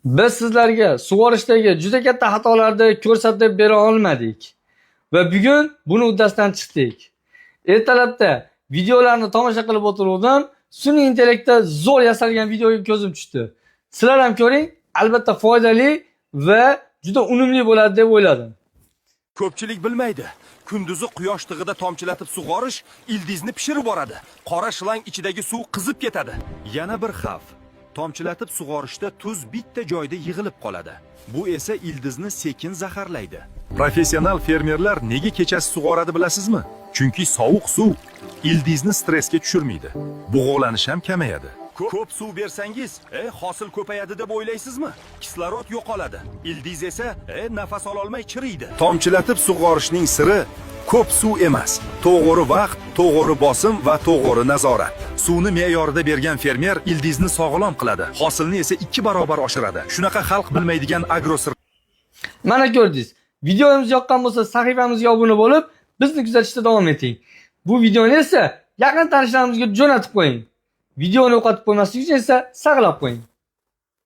Biz sizlarga sug'orishdagi juda katta xatolarni ko'rsatib bera olmadik va bugun buni uddasidan chiqdik. Ertalabda videolarni tomosha qilib o'tiruvdim, sun'iy intellektda zo'r yasalgan videoga ko'zim tushdi. Sizlar ham ko'ring, albatta foydali va juda unumli bo'ladi deb o'yladim. Ko'pchilik bilmaydi. Kunduzi quyosh tig'ida tomchilatib sug'orish ildizni pishirib boradi. Qora shlang ichidagi suv qizib ketadi. Yana bir xavf. Tomchilatib sug'orishda tuz bitta joyda yig'ilib qoladi. Bu esa ildizni sekin zaharlaydi. Professional fermerlar nega kechasi sug'oradi bilasizmi? Chunki sovuq suv ildizni stressga tushirmaydi. Bug'olanish ham kamayadi. Ko'p suv bersangiz, hosil ko'payadi deb o'ylaysizmi? Kislorod yo'qoladi. Ildiz esa nafas ola olmay chiriydi. Tomchilatib sug'orishning siri ko'p suv emas, to'g'ri vaqt, to'g'ri bosim va to'g'ri nazorat. Suvni me'yorida bergan fermer ildizni sog'lom qiladi, hosilni esa 2 barobar oshiradi. Shunaqa xalq bilmaydigan agrosir. Mana ko'rdingiz. Videomiz yoqqan bo'lsa, sahifamizga obuna bo'lib, bizni kuzatishda davom eting. Bu videoni esa yaqin tanishlarimizga jo'natib qo'ying. Videoni yo'qotib qo'ymaslik uchun esa saqlab qo'ying.